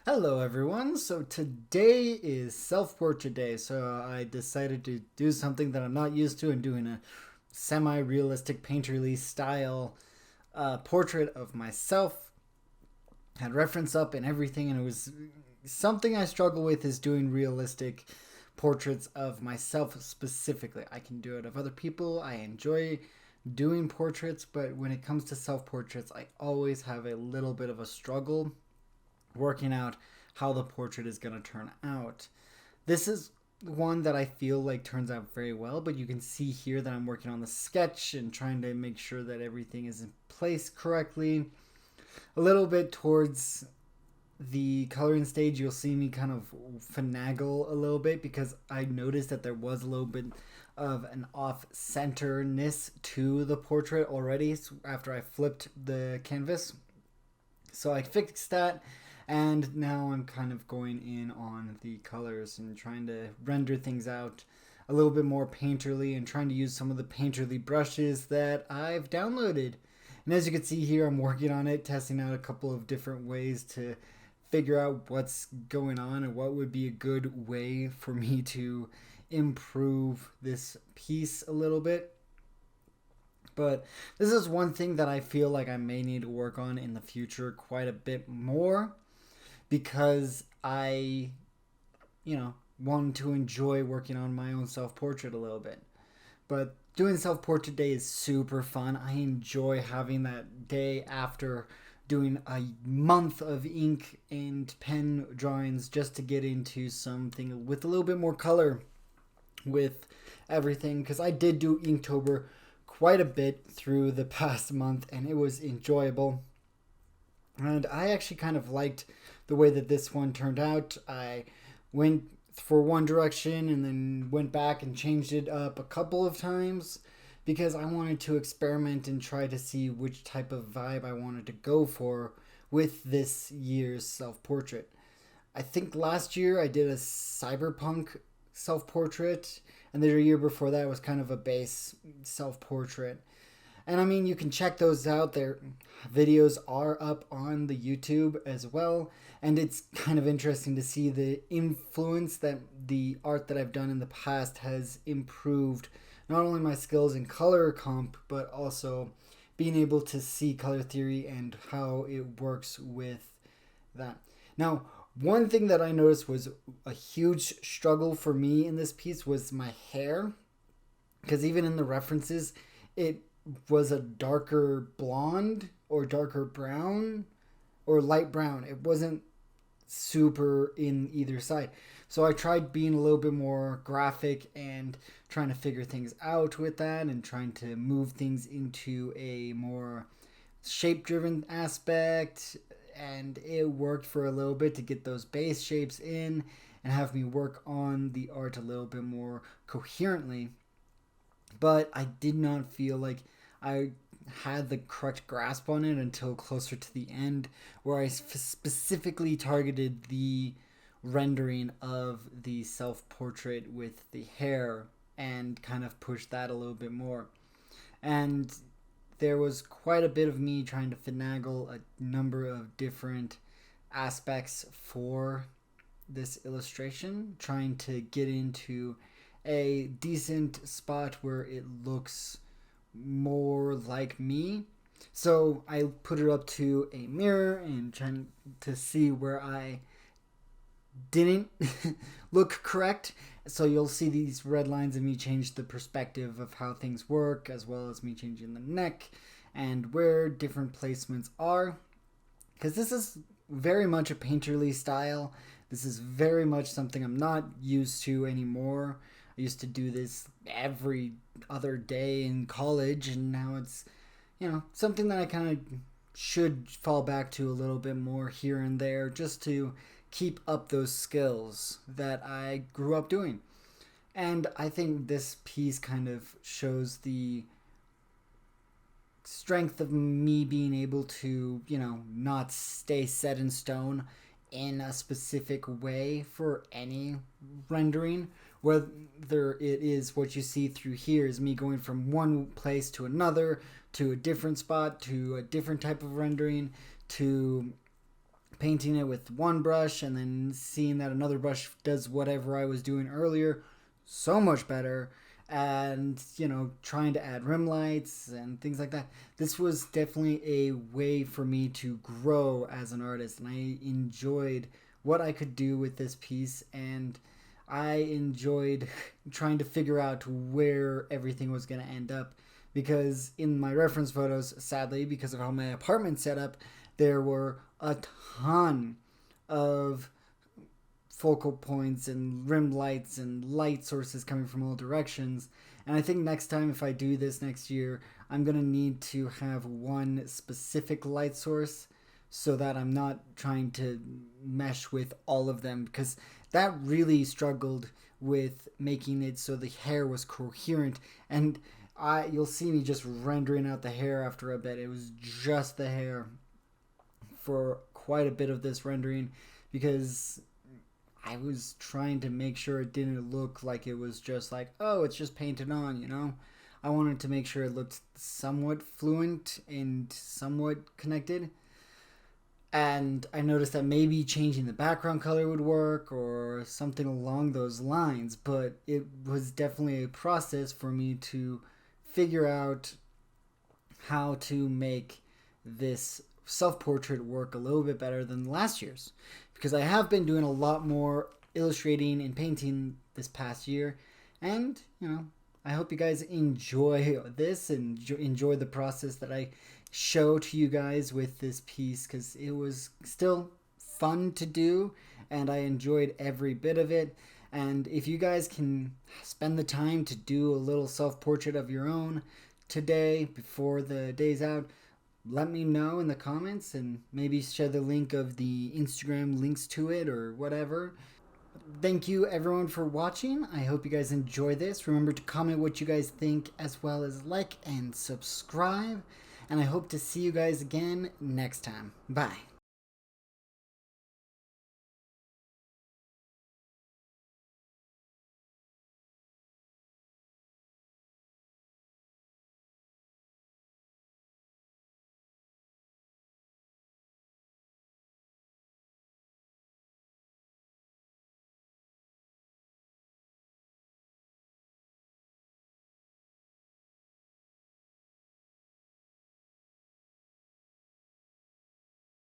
Hello everyone, so today is self-portrait day, so I decided to do something that I'm not used to and doing a semi-realistic painterly style portrait of myself. Had reference up and everything, and it was something I struggle with is doing realistic portraits of myself specifically. I can do it of other people, I enjoy doing portraits, but when it comes to self-portraits, I always have a little bit of a struggle working out how the portrait is going to turn out. This is one that I feel like turns out very well, but you can see here that I'm working on the sketch and trying to make sure that everything is in place correctly. A little bit towards the coloring stage, you'll see me kind of finagle a little bit because I noticed that there was a little bit of an off-centerness to the portrait already after I flipped the canvas. So I fixed that, and now I'm kind of going in on the colors and trying to render things out a little bit more painterly and trying to use some of the painterly brushes that I've downloaded. And as you can see here, I'm working on it, testing out a couple of different ways to figure out what's going on and what would be a good way for me to improve this piece a little bit. But this is one thing that I feel like I may need to work on in the future quite a bit more because I want to enjoy working on my own self portrait a little bit. But doing self portrait day is super fun. I enjoy having that day after doing a month of ink and pen drawings just to get into something with a little bit more color with everything because I did do Inktober quite a bit through the past month and it was enjoyable. And I actually kind of liked the way that this one turned out. I went for one direction and then went back and changed it up a couple of times because I wanted to experiment and try to see which type of vibe I wanted to go for with this year's self portrait. I think last year I did a cyberpunk self portrait, and the year before that was kind of a base self portrait. And I mean, you can check those out. Their videos are up on the YouTube as well. And it's kind of interesting to see the influence that the art that I've done in the past has improved not only my skills in color comp, but also being able to see color theory and how it works with that. Now, one thing that I noticed was a huge struggle for me in this piece was my hair. Because even in the references, it was a darker blonde or darker brown or light brown. It wasn't super in either side. So I tried being a little bit more graphic and trying to figure things out with that and trying to move things into a more shape driven aspect. And it worked for a little bit to get those base shapes in and have me work on the art a little bit more coherently. But I did not feel like I had the correct grasp on it until closer to the end, where I specifically targeted the rendering of the self portrait with the hair and kind of pushed that a little bit more. And there was quite a bit of me trying to finagle a number of different aspects for this illustration, trying to get into a decent spot where it looks more like me. So I put it up to a mirror and trying to see where I didn't look correct. So you'll see these red lines of me change the perspective of how things work, as well as me changing the neck and where different placements are. Because this is very much a painterly style. This is very much something I'm not used to anymore. I used to do this every other day in college, and now it's, something that I kind of should fall back to a little bit more here and there just to keep up those skills that I grew up doing. And I think this piece kind of shows the strength of me being able to, not stay set in stone in a specific way for any rendering. Whether it is what you see through here is me going from one place to another, to a different spot, to a different type of rendering, to painting it with one brush and then seeing that another brush does whatever I was doing earlier so much better, and trying to add rim lights and things like that. This was definitely a way for me to grow as an artist, and I enjoyed what I could do with this piece, and I enjoyed trying to figure out where everything was going to end up, because in my reference photos, sadly, because of how my apartment's set up, there were a ton of focal points and rim lights and light sources coming from all directions. And I think next time, if I do this next year, I'm going to need to have one specific light source so that I'm not trying to mesh with all of them, because that really struggled with making it so the hair was coherent. And you'll see me just rendering out the hair after a bit. It was just the hair for quite a bit of this rendering, because I was trying to make sure it didn't look like it was just like, oh, it's just painted on, I wanted to make sure it looked somewhat fluent and somewhat connected. And I noticed that maybe changing the background color would work or something along those lines, but it was definitely a process for me to figure out how to make this self-portrait work a little bit better than last year's, because I have been doing a lot more illustrating and painting this past year, and I hope you guys enjoy this and enjoy the process that I show to you guys with this piece, because it was still fun to do and I enjoyed every bit of it. And if you guys can spend the time to do a little self-portrait of your own today before the day's out, let me know in the comments, and maybe share the link of the Instagram links to it or whatever. Thank you everyone for watching. I hope you guys enjoy this. Remember to comment what you guys think, as well as like and subscribe. And I hope to see you guys again next time. Bye.